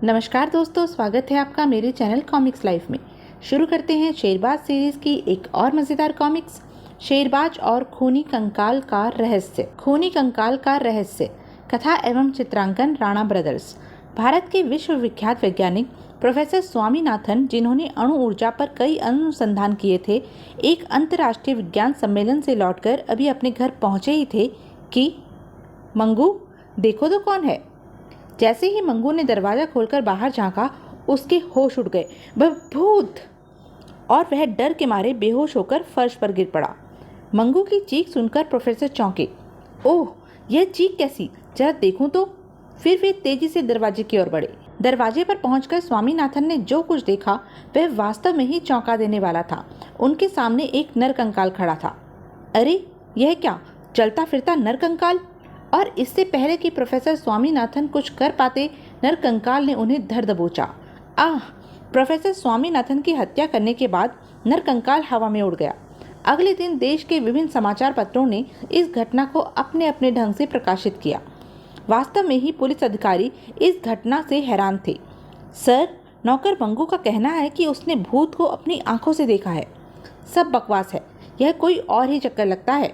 नमस्कार दोस्तों, स्वागत है आपका मेरे चैनल कॉमिक्स लाइफ में। शुरू करते हैं शेरबाज सीरीज की एक और मज़ेदार कॉमिक्स, शेरबाज और खूनी कंकाल का रहस्य। खूनी कंकाल का रहस्य, कथा एवं चित्रांकन राणा ब्रदर्स। भारत के विश्वविख्यात वैज्ञानिक प्रोफेसर स्वामीनाथन, जिन्होंने अणु ऊर्जा पर कई अनुसंधान किए थे, एक अंतर्राष्ट्रीय विज्ञान सम्मेलन से लौटकर अभी अपने घर पहुंचे ही थे कि मंगू, देखो तो कौन है। जैसे ही मंगू ने दरवाज़ा खोलकर बाहर झांका, उसके होश उड़ गए। वह भूत! और वह डर के मारे बेहोश होकर फर्श पर गिर पड़ा। मंगू की चीख सुनकर प्रोफेसर चौंके। ओह, यह चीख कैसी, जरा देखूं तो। फिर वे तेजी से दरवाजे की ओर बढ़े। दरवाजे पर पहुंचकर स्वामीनाथन ने जो कुछ देखा वह वास्तव में ही चौंका देने वाला था। उनके सामने एक नरकंकाल खड़ा था। अरे, यह क्या, चलता फिरता नरकंकाल! और इससे पहले कि प्रोफेसर स्वामीनाथन कुछ कर पाते, नरकंकाल ने उन्हें धर दबोचा। आह! प्रोफेसर स्वामीनाथन की हत्या करने के बाद नरकंकाल हवा में उड़ गया। अगले दिन देश के विभिन्न समाचार पत्रों ने इस घटना को अपने अपने ढंग से प्रकाशित किया। वास्तव में ही पुलिस अधिकारी इस घटना से हैरान थे। सर, नौकर मंगू का कहना है कि उसने भूत को अपनी आंखों से देखा है। सब बकवास है, यह कोई और ही चक्कर लगता है।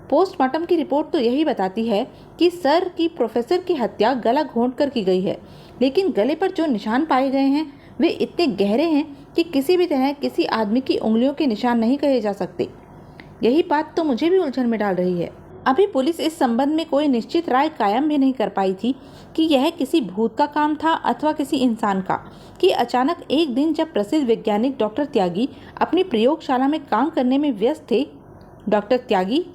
पोस्टमार्टम की रिपोर्ट तो यही बताती है कि सर की प्रोफेसर की हत्या गला घोंटकर की गई है, लेकिन गले पर जो निशान पाए गए हैं वे इतने गहरे हैं कि किसी भी तरह किसी आदमी की उंगलियों के निशान नहीं कहे जा सकते। यही बात तो मुझे भी उलझन में डाल रही है। अभी पुलिस इस संबंध में कोई निश्चित राय कायम भी नहीं कर पाई थी कि यह किसी भूत का काम था अथवा किसी इंसान का, कि अचानक एक दिन जब प्रसिद्ध वैज्ञानिक डॉक्टर त्यागी अपनी प्रयोगशाला में काम करने में व्यस्त थे। डॉक्टर त्यागी!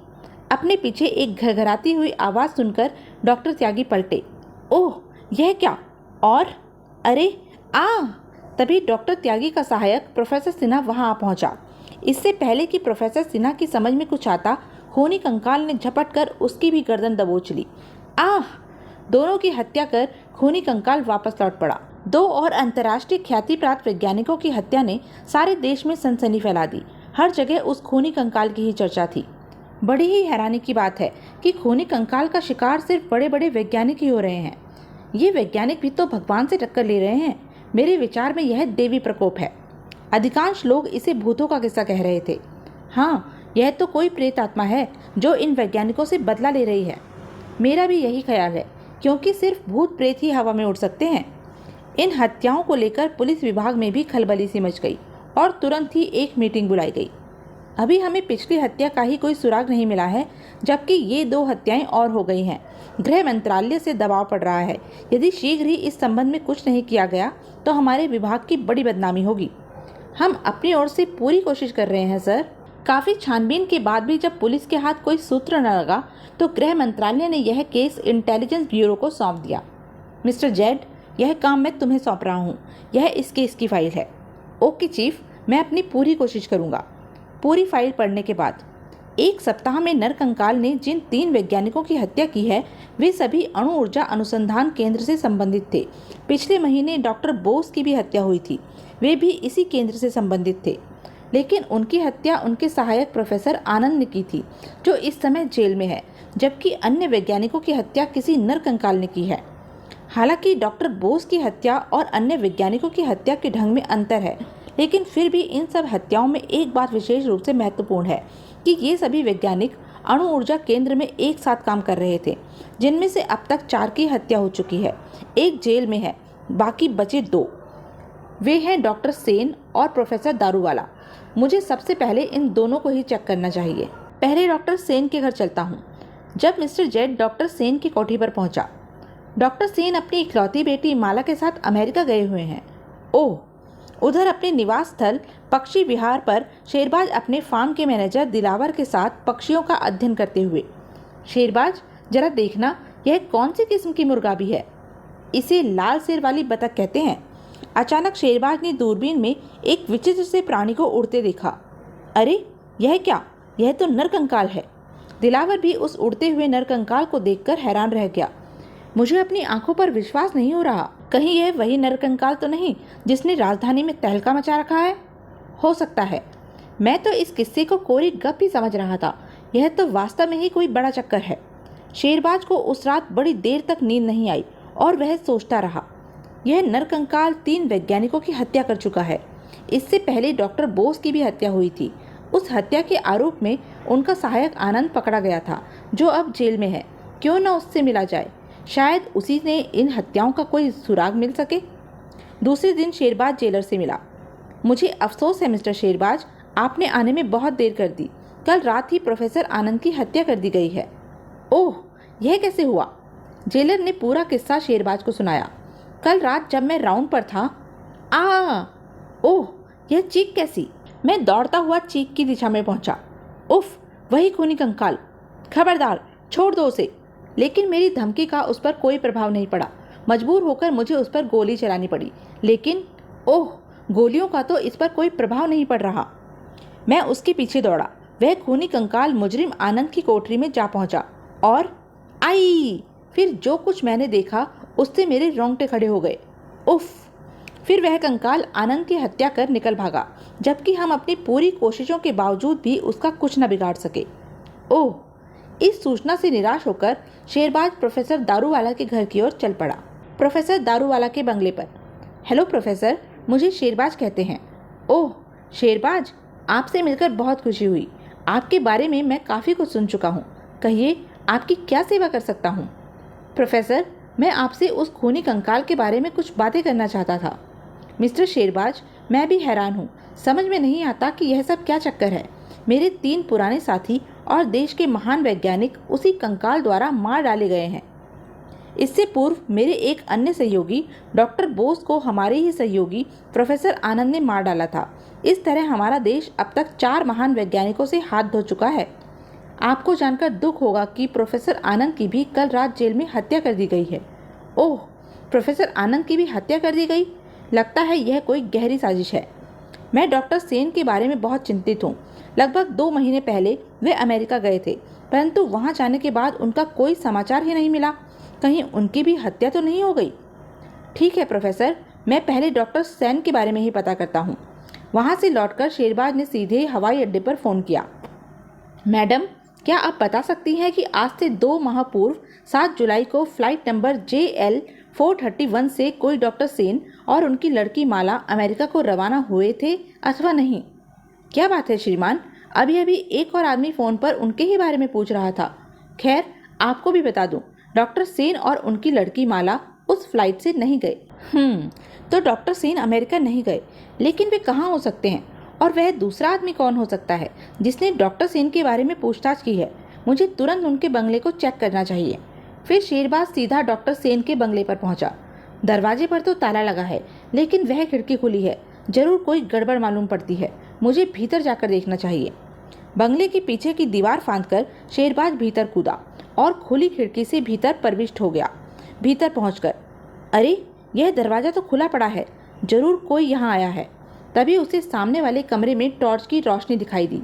अपने पीछे एक घरघराती हुई आवाज़ सुनकर डॉक्टर त्यागी पलटे। ओह, यह क्या! और अरे आ! तभी डॉक्टर त्यागी का सहायक प्रोफेसर सिन्हा वहां आ पहुंचा। इससे पहले कि प्रोफेसर सिन्हा की समझ में कुछ आता, खूनी कंकाल ने झपट कर उसकी भी गर्दन दबोच ली। आह! दोनों की हत्या कर खूनी कंकाल वापस लौट पड़ा। दो और अंतर्राष्ट्रीय ख्याति प्राप्त वैज्ञानिकों की हत्या ने सारे देश में सनसनी फैला दी। हर जगह उस खूनी कंकाल की ही चर्चा थी। बड़ी ही हैरानी की बात है कि खूनी कंकाल का शिकार सिर्फ बड़े बड़े वैज्ञानिक ही हो रहे हैं। ये वैज्ञानिक भी तो भगवान से टक्कर ले रहे हैं। मेरे विचार में यह देवी प्रकोप है। अधिकांश लोग इसे भूतों का किस्सा कह रहे थे। हाँ, यह तो कोई प्रेत आत्मा है जो इन वैज्ञानिकों से बदला ले रही है। मेरा भी यही ख्याल है, क्योंकि सिर्फ भूत प्रेत ही हवा में उड़ सकते हैं। इन हत्याओं को लेकर पुलिस विभाग में भी खलबली सी मच गई और तुरंत ही एक मीटिंग बुलाई गई। अभी हमें पिछली हत्या का ही कोई सुराग नहीं मिला है, जबकि ये दो हत्याएं और हो गई हैं। गृह मंत्रालय से दबाव पड़ रहा है। यदि शीघ्र ही इस संबंध में कुछ नहीं किया गया तो हमारे विभाग की बड़ी बदनामी होगी। हम अपनी ओर से पूरी कोशिश कर रहे हैं सर। काफ़ी छानबीन के बाद भी जब पुलिस के हाथ कोई सूत्र न लगा तो गृह मंत्रालय ने यह केस इंटेलिजेंस ब्यूरो को सौंप दिया। मिस्टर जेड, यह काम मैं तुम्हें सौंप रहा हूँ। यह इस केस की फाइल है। ओके चीफ, मैं अपनी पूरी कोशिश करूँगा। पूरी फाइल पढ़ने के बाद एक सप्ताह में नरकंकाल ने जिन 3 वैज्ञानिकों की हत्या की है वे सभी अणु ऊर्जा अनुसंधान केंद्र से संबंधित थे। पिछले महीने डॉक्टर बोस की भी हत्या हुई थी। वे भी इसी केंद्र से संबंधित थे, लेकिन उनकी हत्या उनके सहायक प्रोफेसर आनंद ने की थी, जो इस समय जेल में है, जबकि अन्य वैज्ञानिकों की हत्या किसी नरकंकाल ने की है। हालांकि डॉक्टर बोस की हत्या और अन्य वैज्ञानिकों की हत्या के ढंग में अंतर है, लेकिन फिर भी इन सब हत्याओं में एक बात विशेष रूप से महत्वपूर्ण है कि ये सभी वैज्ञानिक अणु ऊर्जा केंद्र में एक साथ काम कर रहे थे, जिनमें से अब तक 4 की हत्या हो चुकी है। एक जेल में है, बाकी बचे 2। वे हैं डॉक्टर सेन और प्रोफेसर दारूवाला। मुझे सबसे पहले इन दोनों को ही चेक करना चाहिए। पहले डॉक्टर सेन के घर चलता हूँ। जब मिस्टर जेड डॉक्टर सेन की कोठी पर पहुँचा, डॉक्टर सेन अपनी इकलौती बेटी माला के साथ अमेरिका गए हुए हैं। ओह! उधर अपने निवास स्थल पक्षी विहार पर शेरबाज अपने फार्म के मैनेजर दिलावर के साथ पक्षियों का अध्ययन करते हुए। शेरबाज, जरा देखना, यह कौन सी किस्म की मुर्गाबी है? इसे लाल सिर वाली बतख कहते हैं। अचानक शेरबाज ने दूरबीन में एक विचित्र से प्राणी को उड़ते देखा। अरे, यह क्या? यह तो नरकंकाल है। दिलावर भी उस उड़ते हुए नरकंकाल को देखकर हैरान रह गया। मुझे अपनी आंखों पर विश्वास नहीं हो रहा। कहीं यह वही नरकंकाल तो नहीं जिसने राजधानी में तहलका मचा रखा है? हो सकता है। मैं तो इस किस्से को कोरी गप ही समझ रहा था। यह तो वास्तव में ही कोई बड़ा चक्कर है। शेरबाज को उस रात बड़ी देर तक नींद नहीं आई और वह सोचता रहा। यह नरकंकाल 3 वैज्ञानिकों की हत्या कर चुका है। इससे पहले डॉक्टर बोस की भी हत्या हुई थी। उस हत्या के आरोप में उनका सहायक आनंद पकड़ा गया था, जो अब जेल में है। क्यों न उससे मिला जाए, शायद उसी ने इन हत्याओं का कोई सुराग मिल सके। दूसरे दिन शेरबाज जेलर से मिला। मुझे अफसोस है मिस्टर शेरबाज, आपने आने में बहुत देर कर दी। कल रात ही प्रोफेसर आनंद की हत्या कर दी गई है। ओह, यह कैसे हुआ? जेलर ने पूरा किस्सा शेरबाज को सुनाया। कल रात जब मैं राउंड पर था। ओह, यह चीख कैसी? मैं दौड़ता हुआ चीख की दिशा में पहुंचा। उफ, वही खूनी कंकाल। खबरदार, छोड़ दो उसे। लेकिन मेरी धमकी का उस पर कोई प्रभाव नहीं पड़ा। मजबूर होकर मुझे उस पर गोली चलानी पड़ी। लेकिन ओह, गोलियों का तो इस पर कोई प्रभाव नहीं पड़ रहा। मैं उसके पीछे दौड़ा। वह खूनी कंकाल मुजरिम आनंद की कोठरी में जा पहुंचा और आई! फिर जो कुछ मैंने देखा उससे मेरे रोंगटे खड़े हो गए। उफ! फिर वह कंकाल आनंद की हत्या कर निकल भागा, जबकि हम अपनी पूरी कोशिशों के बावजूद भी उसका कुछ न बिगाड़ सके। ओह! इस सूचना से निराश होकर शेरबाज प्रोफेसर दारूवाला के घर की ओर चल पड़ा। प्रोफेसर दारूवाला के बंगले पर। हेलो प्रोफेसर, मुझे शेरबाज कहते हैं। ओह शेरबाज, आपसे मिलकर बहुत खुशी हुई। आपके बारे में मैं काफ़ी कुछ सुन चुका हूँ। कहिए, आपकी क्या सेवा कर सकता हूँ? प्रोफेसर, मैं आपसे उस खूनी कंकाल के बारे में कुछ बातें करना चाहता था। मिस्टर शेरबाज, मैं भी हैरान हूँ। समझ में नहीं आता कि यह सब क्या चक्कर है। मेरे 3 पुराने साथी और देश के महान वैज्ञानिक उसी कंकाल द्वारा मार डाले गए हैं। इससे पूर्व मेरे एक अन्य सहयोगी डॉक्टर बोस को हमारे ही सहयोगी प्रोफेसर आनंद ने मार डाला था। इस तरह हमारा देश अब तक 4 महान वैज्ञानिकों से हाथ धो चुका है। आपको जानकर दुख होगा कि प्रोफेसर आनंद की भी कल रात जेल में हत्या कर दी गई है। ओह, प्रोफेसर आनंद की भी हत्या कर दी गई? लगता है यह कोई गहरी साजिश है। मैं डॉक्टर सेन के बारे में बहुत चिंतित हूँ। लगभग 2 महीने पहले वे अमेरिका गए थे, परंतु वहाँ जाने के बाद उनका कोई समाचार ही नहीं मिला। कहीं उनकी भी हत्या तो नहीं हो गई? ठीक है प्रोफेसर, मैं पहले डॉक्टर सेन के बारे में ही पता करता हूँ। वहाँ से लौटकर शेरबाज ने सीधे हवाई अड्डे पर फ़ोन किया। मैडम, क्या आप बता सकती हैं कि आज से 2 माह पूर्व 7 जुलाई को फ्लाइट नंबर JL 431 से कोई डॉक्टर सेन और उनकी लड़की माला अमेरिका को रवाना हुए थे अथवा नहीं? क्या बात है श्रीमान, अभी अभी एक और आदमी फ़ोन पर उनके ही बारे में पूछ रहा था। खैर, आपको भी बता दूं, डॉक्टर सेन और उनकी लड़की माला उस फ्लाइट से नहीं गए। तो डॉक्टर सेन अमेरिका नहीं गए, लेकिन वे कहाँ हो सकते हैं? और वह दूसरा आदमी कौन हो सकता है जिसने डॉक्टर सेन के बारे में पूछताछ की है? मुझे तुरंत उनके बंगले को चेक करना चाहिए। फिर शेरबाज सीधा डॉक्टर सेन के बंगले पर पहुंचा। दरवाजे पर तो ताला लगा है, लेकिन वह खिड़की खुली है। जरूर कोई गड़बड़ मालूम पड़ती है। मुझे भीतर जाकर देखना चाहिए। बंगले के पीछे की दीवार फांदकर शेरबाज भीतर कूदा और खुली खिड़की से भीतर प्रविष्ट हो गया। भीतर पहुंचकर, अरे, यह दरवाज़ा तो खुला पड़ा है। जरूर कोई यहाँ आया है। तभी उसे सामने वाले कमरे में टॉर्च की रोशनी दिखाई दी।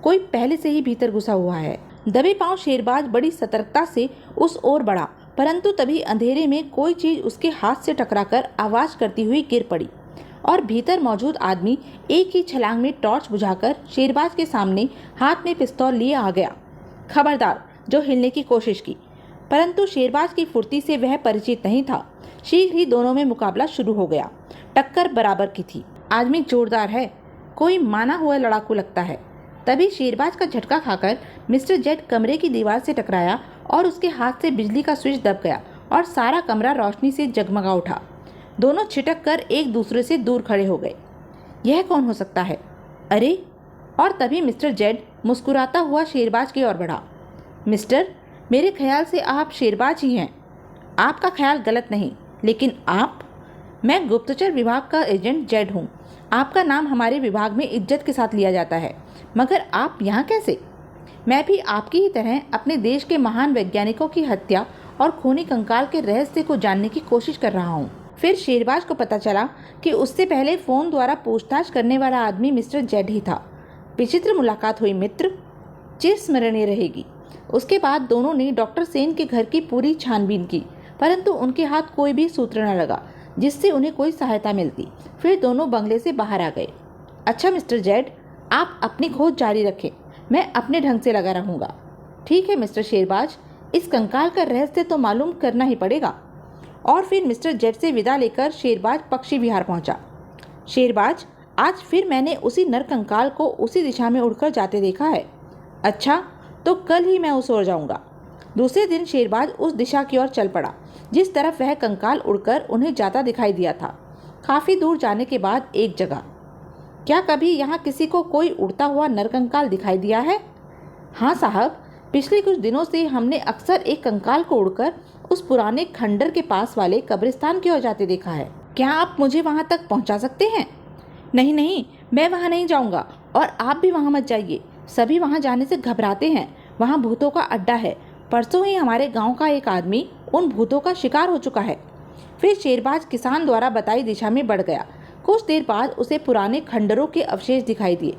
कोई पहले से ही भीतर घुसा हुआ है। दबे पांव शेरबाज बड़ी सतर्कता से उस ओर बढ़ा, परंतु तभी अंधेरे में कोई चीज उसके हाथ से टकराकर आवाज करती हुई गिर पड़ी और भीतर मौजूद आदमी एक ही छलांग में टॉर्च बुझाकर शेरबाज के सामने हाथ में पिस्तौल लिए आ गया। खबरदार जो हिलने की कोशिश की, परंतु शेरबाज की फुर्ती से वह परिचित नहीं था। शीघ्र ही दोनों में मुकाबला शुरू हो गया। टक्कर बराबर की थी। आदमी जोरदार है, कोई माना हुआ लड़ाकू लगता है। तभी शेरबाज का झटका खाकर मिस्टर जेड कमरे की दीवार से टकराया और उसके हाथ से बिजली का स्विच दब गया और सारा कमरा रोशनी से जगमगा उठा। दोनों छिटक कर एक दूसरे से दूर खड़े हो गए। यह कौन हो सकता है? अरे! और तभी मिस्टर जेड मुस्कुराता हुआ शेरबाज की ओर बढ़ा। मिस्टर, मेरे ख्याल से आप शेरबाज ही हैं। आपका ख्याल गलत नहीं, लेकिन आप? मैं गुप्तचर विभाग का एजेंट जेड हूँ। आपका नाम हमारे विभाग में इज्जत के साथ लिया जाता है, मगर आप यहाँ कैसे? मैं भी आपकी ही तरह अपने देश के महान वैज्ञानिकों की हत्या और खूनी कंकाल के रहस्य को जानने की कोशिश कर रहा हूँ। फिर शेरबाज को पता चला कि उससे पहले फ़ोन द्वारा पूछताछ करने वाला आदमी मिस्टर जेड ही था। विचित्र मुलाकात हुई मित्र, चिरस्मरणीय रहेगी। उसके बाद दोनों ने डॉक्टर सेन के घर की पूरी छानबीन की, परंतु उनके हाथ कोई भी सूत्र न लगा जिससे उन्हें कोई सहायता मिलती। फिर दोनों बंगले से बाहर आ गए। अच्छा मिस्टर जेड, आप अपनी खोज जारी रखें, मैं अपने ढंग से लगा रहूँगा। ठीक है मिस्टर शेरबाज, इस कंकाल का रहस्य तो मालूम करना ही पड़ेगा। और फिर मिस्टर जेड से विदा लेकर शेरबाज पक्षी विहार पहुंचा। शेरबाज, आज फिर मैंने उसी नरकंकाल को उसी दिशा में उड़कर जाते देखा है। अच्छा, तो कल ही मैं उस ओर जाऊंगा। दूसरे दिन शेरबाज उस दिशा की ओर चल पड़ा जिस तरफ वह कंकाल उड़कर उन्हें जाता दिखाई दिया था। काफी दूर जाने के बाद एक जगह, क्या कभी यहाँ किसी को कोई उड़ता हुआ नरकंकाल दिखाई दिया है? हाँ साहब, पिछले कुछ दिनों से हमने अक्सर एक कंकाल को उड़कर उस पुराने खंडर के पास वाले कब्रिस्तान की ओर जाते देखा है। क्या आप मुझे वहाँ तक पहुँचा सकते हैं? नहीं नहीं, मैं वहाँ नहीं जाऊँगा और आप भी वहाँ मत जाइए। सभी वहाँ जाने से घबराते हैं। वहाँ भूतों का अड्डा है। परसों ही हमारे गांव का एक आदमी उन भूतों का शिकार हो चुका है। फिर शेरबाज किसान द्वारा बताई दिशा में बढ़ गया। कुछ देर बाद उसे पुराने खंडरों के अवशेष दिखाई दिए।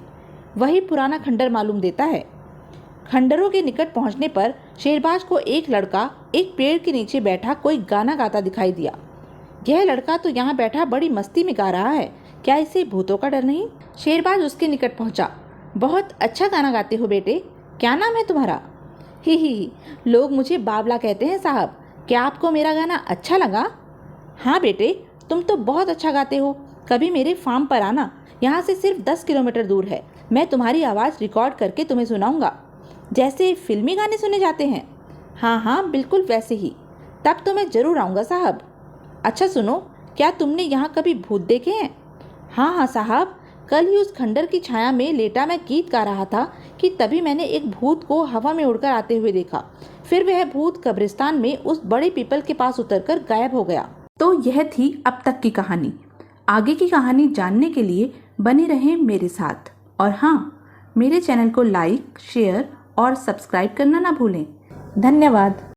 वही पुराना खंडर मालूम देता है। खंडरों के निकट पहुंचने पर शेरबाज को एक लड़का एक पेड़ के नीचे बैठा कोई गाना गाता दिखाई दिया। यह लड़का तो यहाँ बैठा बड़ी मस्ती में गा रहा है। क्या इसे भूतों का डर नहीं? शेरबाज उसके निकट पहुंचा। बहुत अच्छा गाना गाते हो बेटे, क्या नाम है तुम्हारा? ही, लोग मुझे बावला कहते हैं साहब। क्या आपको मेरा गाना अच्छा लगा? हाँ बेटे, तुम तो बहुत अच्छा गाते हो। कभी मेरे फार्म पर आना, यहाँ से सिर्फ 10 किलोमीटर दूर है। मैं तुम्हारी आवाज़ रिकॉर्ड करके तुम्हें सुनाऊंगा, जैसे फिल्मी गाने सुने जाते हैं। हाँ हाँ, बिल्कुल वैसे ही। तब तो मैं ज़रूर आऊँगा साहब। अच्छा सुनो, क्या तुमने यहाँ कभी भूत देखे हैं? हाँ हाँ साहब, कल ही उस खंडर की छाया में लेटा मैं गीत गा रहा था कि तभी मैंने एक भूत को हवा में उड़कर आते हुए देखा। फिर वह भूत कब्रिस्तान में उस बड़े पीपल के पास उतरकर गायब हो गया। तो यह थी अब तक की कहानी। आगे की कहानी जानने के लिए बने रहें मेरे साथ। और हाँ, मेरे चैनल को लाइक, शेयर और सब्सक्राइब करना ना भूलें। धन्यवाद।